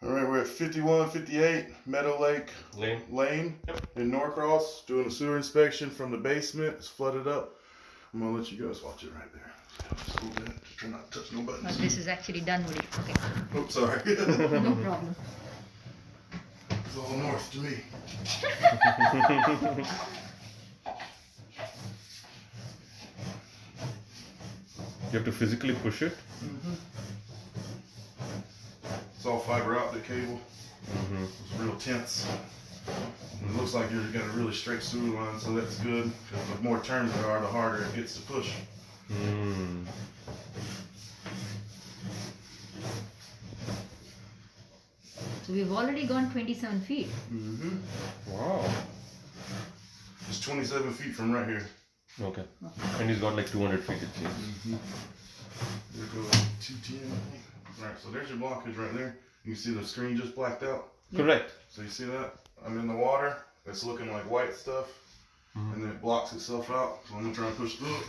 All right, we're at 5158 Meadow Lake Lane in Norcross, doing a sewer inspection from the basement. It's flooded up. I'm gonna let you guys watch it right there. Just hold that. Just try not to touch no buttons. This is actually dunwoody. Okay. Oh, sorry. No problem. It's all north to me. You have to physically push it? Mm-hmm. It's all fiber optic cable. Mm-hmm. It's real tense. And it looks like you've got a really straight sewer line, so that's good. Because the more turns there are, the harder it gets to push. Mm. So we've already gone 27 feet. Mm-hmm. Wow. It's 27 feet from right here. Okay. And he's got like 200 feet, it seems. Mm-hmm. There goes 210. Alright, so there's your blockage right there. You can see the screen just blacked out. Yep. Correct. So you see that? I'm in the water. It's looking like white stuff. Mm-hmm. And then it blocks itself out. So I'm going to try and push through it.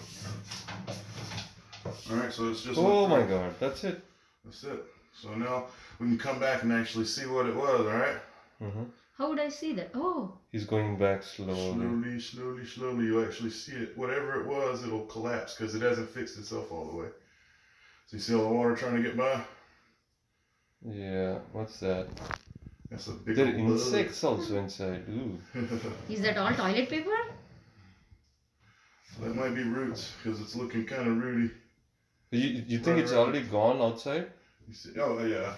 Alright, so it's just... Oh my god, that's it. That's it. So now we can come back and actually see what it was, alright? Mm-hmm. How would I see that? Oh. He's going back slowly. Slowly, you actually see it. Whatever it was, it'll collapse because it hasn't fixed itself all the way. So you see all the water trying to get by? Yeah, what's that? That's a big There are old insects also inside. Ooh. Is that all toilet paper? So that might be roots because it's looking kind of rooty. You think it's already gone outside? You see? Oh, yeah.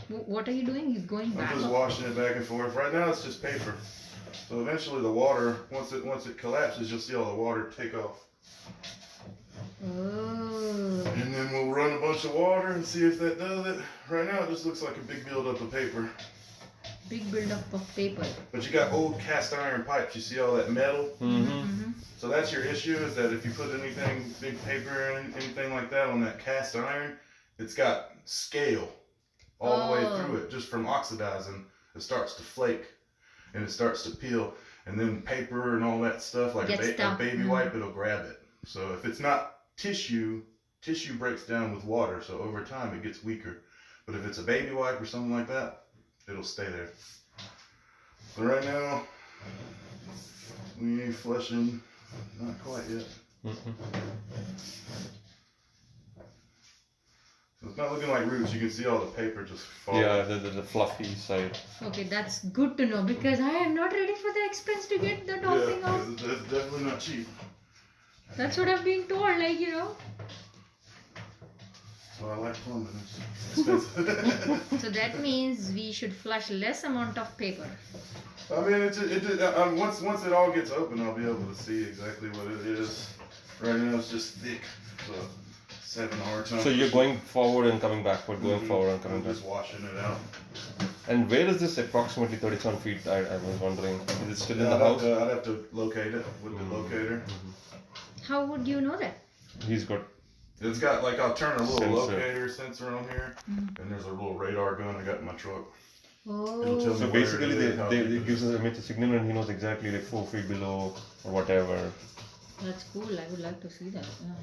What are you doing? He's going back. I'm just washing it back and forth. Right now it's just paper. So eventually the water, once it collapses, you'll see all the water take off. Oh. And then we'll run a bunch of water and see if that does it. Right now it just looks like a big buildup of paper. Big buildup of paper. But you got old cast iron pipes. You see all that metal? Mm-hmm. Mm-hmm. So that's your issue, is that if you put anything, big paper or anything like that on that cast iron, it's got scale all the way through it. Just from oxidizing, it starts to flake and it starts to peel. And then paper and all that stuff, like a baby wipe, it'll grab it. So if it's not tissue breaks down with water. So over time it gets weaker. But if it's a baby wipe or something like that, it'll stay there. So right now, we ain't flushing. Not quite yet. Mm-hmm. So it's not looking like roots. You can see all the paper just falling. Yeah, the fluffy side. Okay, that's good to know because I am not ready for the expense to get the top thing out. Yeah, it's definitely not cheap. That's what I'm being told, like, you know. So I like plumbing. It's expensive. So that means we should flush less amount of paper. I mean, once it all gets open, I'll be able to see exactly what it is. Right now it's just thick. So it's having a hard time. So you're going forward and coming backward, going forward and coming I'm back. just washing it out. And where is this approximately 37 feet? I was wondering. Is it still in the house? I'd have to locate it with the locator. How would you know that? He's got. It's got, like, I'll turn a little Sensor. locator sensor on here, and there's a little radar gun I got in my truck. It'll tell Oh. me So where basically, it is, how deep it it gives is. us a signal and he knows exactly like 4 feet below or whatever. That's cool. I would like to see that. Yeah.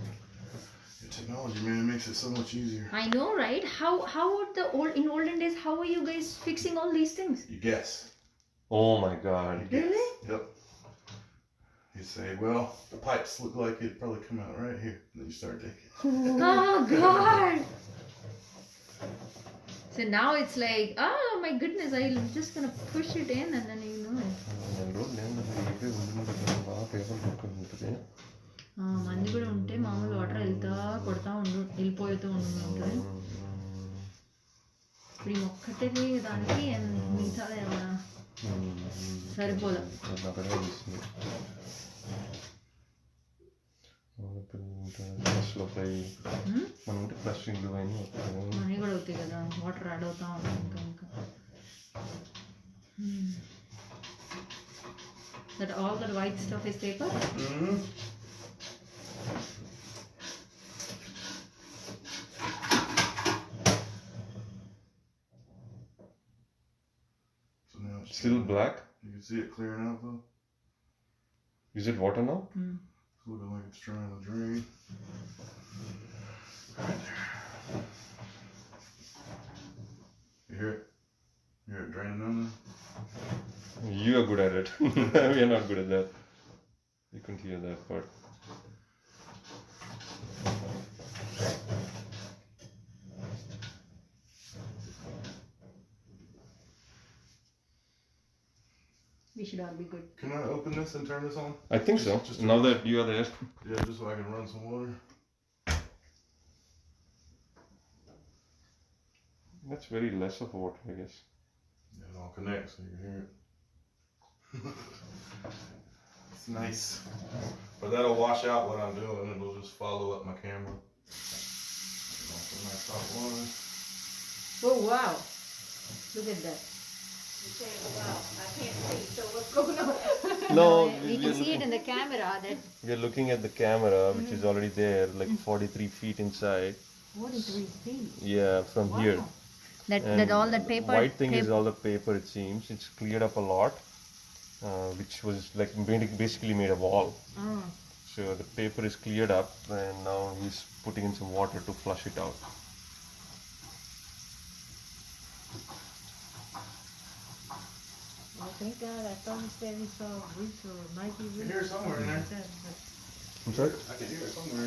The technology, man, it makes it so much easier. I know, right? How would in olden days? How were you guys fixing all these things? You guess. Oh my god. You guess. Really? Yep. You say, well, the pipes look like it'd probably come out right here. And then you start digging. Oh God! So now it's like, oh my goodness, I'm just gonna push it in and then you know it. మంది కూడా ఉంటే మామూలు water వెళ్తా కొడతా వెళ్ళిపోతూ ఉంటుంది. ఇప్పుడు ఈ ఒక్కటే దానికి మిగతా ఏమన్నా సరిపోదా? మనీ కూడా అవుతాయి కదా, వాటర్ యాడ్ అవుతా ఉంటాయి ఇంకా. That all the white stuff is paper? Mm-hmm. So now it's Still black? You can see it clearing out though. Is it water now? It's looking like it's trying to drain. Right there. it. We are not good at that. You couldn't hear that part. We should all be good. Can I open this and turn this on? I think so. Just Now that you are there. Yeah, just so I can run some water. That's very less of water, I guess. Yeah, it all connects so you can hear it. It's nice. But that'll wash out what I'm doing and it'll just follow up my camera. Nice hot water. Oh wow! Look at that. You say, wow, I can't see, so what's going on? No, We can see it in the camera. That we are looking at the camera, which is already there, like 43 feet inside. 43 feet. Yeah, from here. That all that paper. White thing is all the paper. It seems it's cleared up a lot, which was like basically made a wall. Oh. So the paper is cleared up, and now he's putting in some water to flush it out. Oh, thank God! I thought you said we saw a bridge or might be I bridge. can hear it somewhere in there. I'm sorry? I can hear it somewhere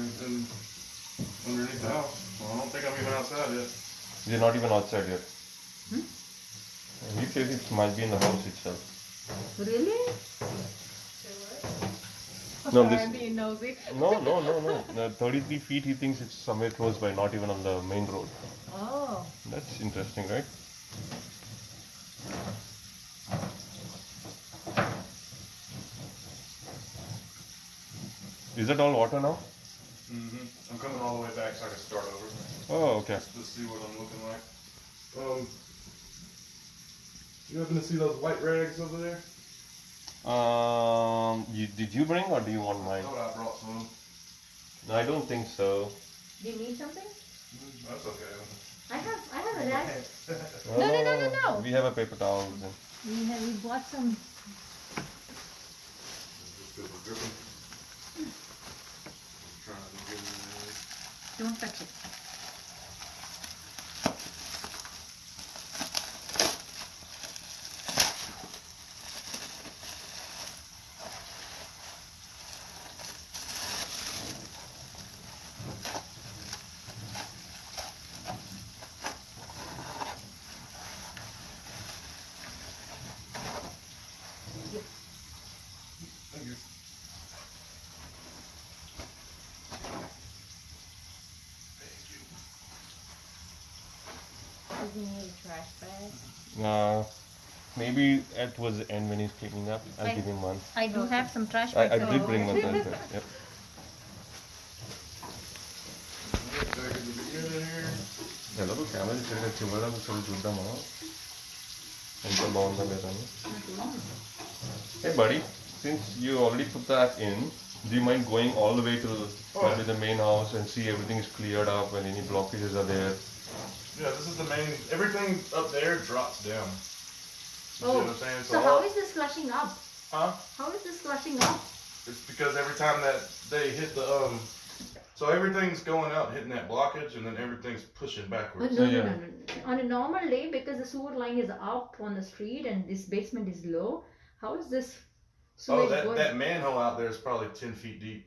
underneath the house. Well, I don't think I'm even outside yet. We're not even outside yet. He says it might be in the house itself. Really? No, I'm being nosy. no. 33 feet. He thinks it's somewhere close by, not even on the main road. Oh. That's interesting, right? Is that all water now? I'm coming all the way back so I can start over. Oh, okay. Just to see what I'm looking like. You happen to see those white rags over there? Did you bring or do you want I mine? thought I brought some. No, I don't think so. Do you need something? That's okay. I have a rag. No. We have a paper towel. We bought some. Just good for dripping. Trying to get it. Don't touch it. Thank you. Do you need a trash bag? Maybe towards the end when he's cleaning up, I'll give him one. I do have some trash I bags. did bring one. Yep. Back in the beginning here. Hello, camera is camera. Hey buddy, since you already put that in, do you mind going all the way to probably the main house and see everything is cleared up and any blockages are there? Yeah, this is the main. Everything up there drops down. You see what I'm saying? So how is this flushing up? Huh? How is this flushing up? It's because every time that they hit the so everything's going out hitting that blockage and then everything's pushing But backwards. no. On a normal day, because the sewer line is up on the street and this basement is low, how is this Oh, sewage going? that manhole out there is probably 10 feet deep.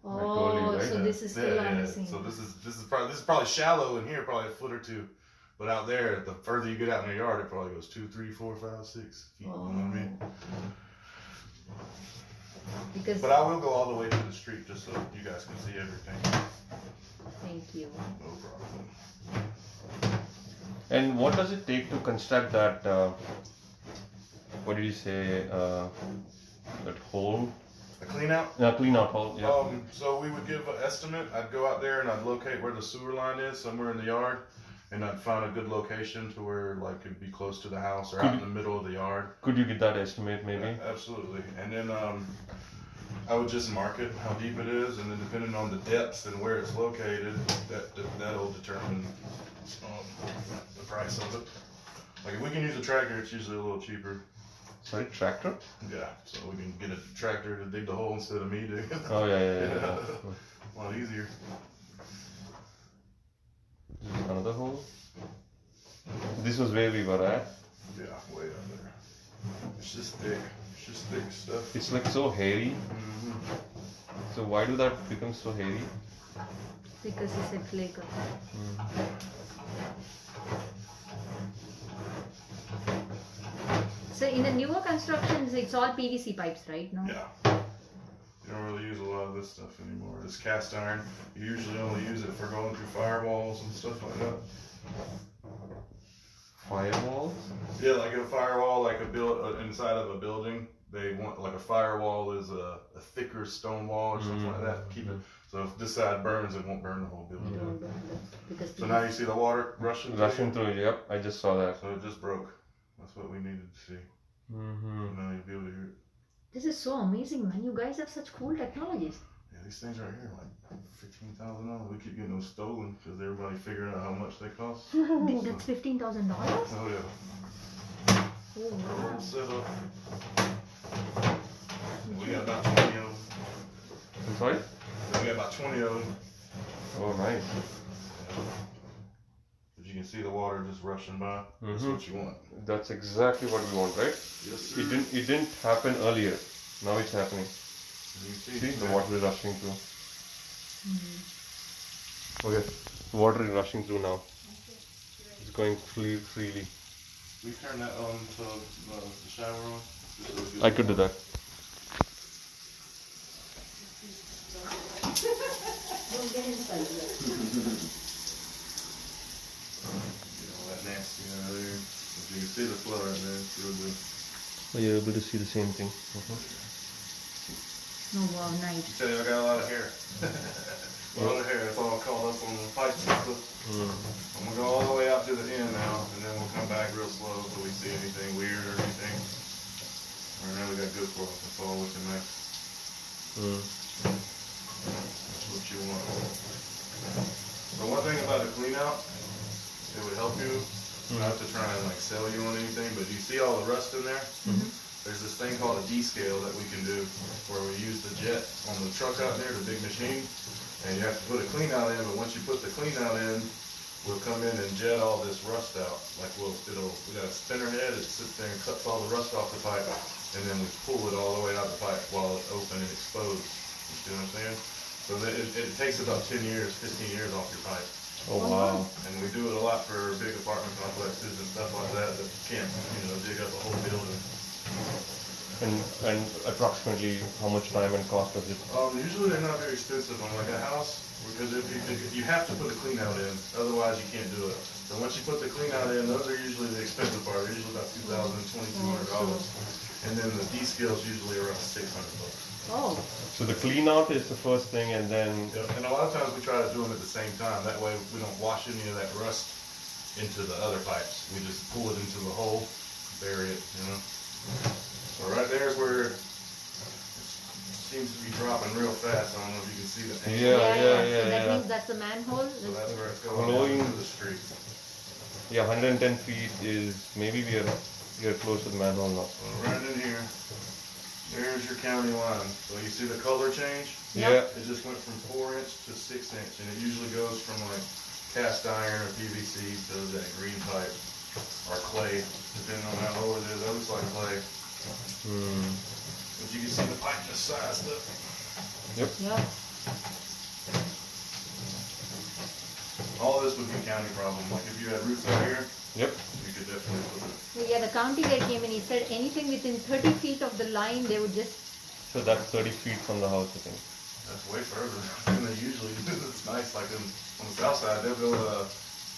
Oh, right? so this is still on the same. So this is probably shallow in here, probably a foot or two. But out there, the further you get out in the yard, it probably goes 2, 3, 4, 5, 6 feet. You know what I mean? Because But I will go all the way to the street just so you guys can see everything. thank you. No problem. And what does it take to construct that, what did you say, that hole? A clean out? Clean out hole, yeah. So we would give an estimate. I'd go out there and I'd locate where the sewer line is, somewhere in the yard, and I'd find a good location to where like it'd be close to the house or out in the middle of the yard. Could you get that estimate maybe? Yeah, absolutely. And then I would just mark it how deep it is, and then depending on the depth and where it's located, that'll determine the price of it. Like if we can use a tractor, it's usually a little cheaper. Sorry, tractor? Yeah, so we can get a tractor to dig the hole instead of me digging. Oh yeah. A lot easier. This is another hole. This was where we were at. Yeah, way up there. It's just thick. It's just thick stuff. It's like so hairy. Mm-hmm. So why do that become so hairy? Because it's a flake. So in the newer constructions, it's all PVC pipes, right? No. Yeah. You don't really use a lot of this stuff anymore. This cast iron, you usually only use it for going through firewalls and stuff like that. Firewalls? Yeah, like a firewall, like inside of a building, they want like a firewall is a thicker stone wall or something like that. Keep it so if this side burns, it won't burn the whole building down. Because So now you see the water rushing. Rushing through it, yep. I just saw that. So it just broke. That's what we needed to see. Mm-hmm. Now you'll be able to hear it. this is so amazing, man. You guys have such cool technologies. Yeah, these things right here, like $15,000. We keep getting them stolen because everybody figuring out how much they cost. That's $15,000. Oh yeah. Oh wow. All set up. We got about 20 of them. I'm sorry? We got about 20 of them. Oh, nice. But you can see the water just rushing by. That's what you want. That's exactly what we want, right? Yes, sir. It didn't happen earlier. Now it's happening. You see, See, the water is rushing through. Okay, the water is rushing through now. It's going freely. We turn that on to the shower on. Just so it gets I could do that. Don't get inside. Get all that nasty out of there. If you can see the flow right there, it's real good. Oh, you're able to see the same thing. No, wow, nice. I tell you, I got a lot of hair. A lot of hair. It's all caught up on the pipes and stuff. I'm gonna go all the way out to the end now, and then we'll come back real slow so we see anything weird or anything. Right now we got good for us. It's all looking nice. That's what you want. The one thing about a clean out, it would help you not to try and like sell you on anything, but you see all the rust in there? There's this thing called a D-scale that we can do where we use the jet on the truck out there, the big machine, and you have to put a clean out in, but once you put the clean out in, we'll come in and jet all this rust out. Like we got a spinner head, it sits there and cuts all the rust off the pipe, and then we pull it all the way out the pipe while it's open and exposed. You see what I'm saying? So it takes about 10 years, 15 years off your pipe. Oh, wow. And we do it a lot for big apartment complexes and stuff like that that can't, dig up a whole building. And approximately how much time and cost does it? Usually they're not very expensive on like a house because if you have to put a clean out in, otherwise you can't do it. So once you put the clean out in, those are usually the expensive part. They're usually about $2,000, $2,200, and then the D scale's usually around $600. Oh. So the clean out is the first thing, and then And a lot of times we try to do them at the same time. That way we don't wash any of that rust into the other pipes. We just pull it into the hole, bury it, So right there is where it seems to be dropping real fast. I don't know if you can see that. So yeah. that means that's a manhole. So that's where it's going Flowing. down to the street. yeah, 110 feet is maybe we are close to the manhole now. So right in here, there's your county line. So you see the color change? Yeah. It just went from 4-inch to 6-inch, and it usually goes from like cast iron or PVC to that green pipe or clay, depending on how old it is. That looks like clay. But you can see the pipe just sized up. Yep. Yeah. All of this would be a county problem. Like if you had roofs out here, Yep. you could definitely put it. So yeah, the county guy came and he said anything within 30 feet of the line, they would just. So that's 30 feet from the house, I think. That's way further than they usually do. It's nice. Like on the south side, they'll go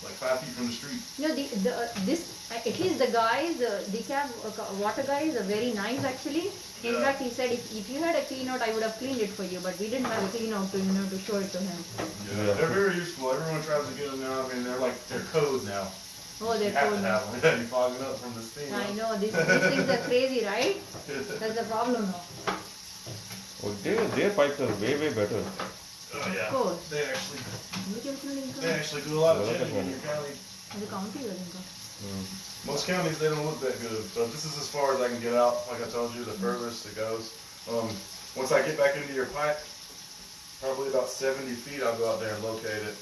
like 5 feet from the street. At least the guys, decaf water guys are very nice actually. In Yeah. fact, he said if you had a clean out, I would have cleaned it for you, but we didn't have a clean out to show it to him. Yeah, they're very useful. Everyone tries to get them now. I mean, they're code now. Oh, they're You have cool. to have them. You're fogging up from the steam. I know, these things are crazy, right? That's the problem now. Oh, their pipes are way better. Oh yeah. Of course. They actually The actually do a lot of Well, jetting in definitely. your county. county doesn't go. Most counties, they don't look that good. So this is as far as I can get out. Like I told you, the furthest it goes. Once I get back into your pipe, probably about 70 feet, I'll go out there and locate it.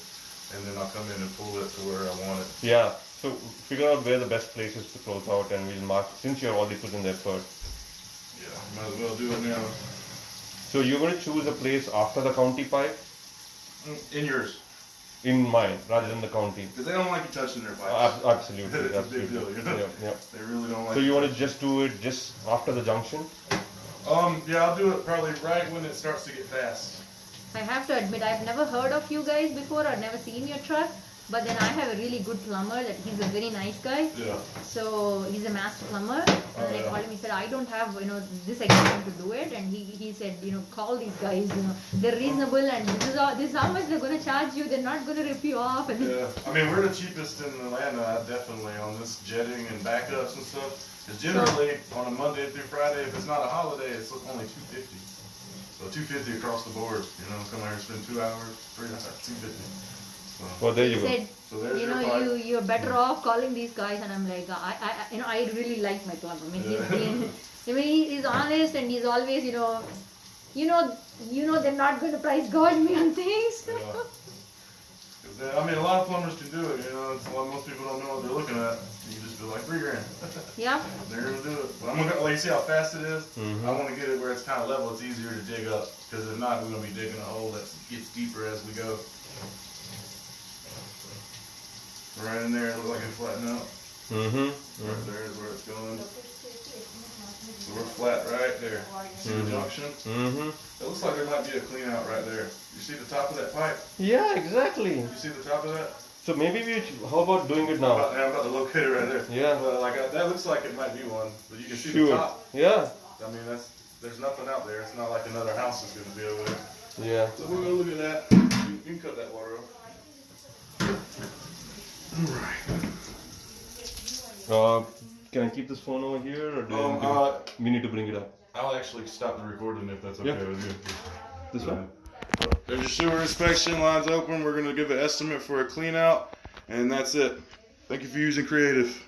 And then I'll come in and pull it to where I want it. Yeah. So figure out where the best place is to close out, and we'll mark since you're already put in the effort. Yeah. Might as well do it now. So you're going to choose a place after the county pipe? In yours. In mine, rather than the county. Because they don't like you touching their pipes. Absolutely. It's a absolutely. big deal, you know? Yeah. They really don't like So you want to just do it just after the junction? Yeah, I'll do it probably right when it starts to get fast. I have to admit, I've never heard of you guys before or never seen your truck. But then I have a really good plumber that he's a very nice guy. Yeah. So he's a master plumber. And I yeah. called him, he said, I don't have, this equipment to do it. And he said, call these guys, they're reasonable and this is how much they're going to charge you. They're not going to rip you off. And Yeah. I mean, we're the cheapest in Atlanta, definitely, on this jetting and backups and stuff. Because generally, on a Monday through Friday, if it's not a holiday, it's only $250. So $250 across the board. Come here and spend 2 hours, 3 hours, $250. Well, there you he go. said, So there's your pipe. you're better off calling these guys. And I'm like, I really like my plumber. I mean, he's honest and he's always, they're not going to price gouge me on things. Yeah. I mean, a lot of plumbers can do it. Most people don't know what they're looking at. You can just be like $3,000. Yeah. They're gonna do it. But I'm gonna, like, you see how fast it is? Mhm. I want to get it where it's kind of level. It's easier to dig up. Because if not, we're gonna be digging a hole that gets deeper as we go. Right in there, it looks like it flattened out. Mm-hmm. Right there is where it's going. So we're flat right there. See the junction? Mm-hmm. It looks like there might be a clean out right there. You see the top of that pipe? Yeah, exactly. You see the top of that? So maybe how about doing it now? I'm about to locate it right there. Yeah. But that looks like it might be one. But you can see Sure. the top. Yeah. I mean, there's nothing out there. It's not like another house is going to be over there. Yeah. So we're going to look at that. You can cut that water off. Alright. Can I keep this phone over here, or we need to bring it up? I'll actually stop the recording if that's okay Yeah. with you. This one? There's your sewer inspection. Line's open. We're going to give an estimate for a clean out. And that's it. Thank you for using Creative.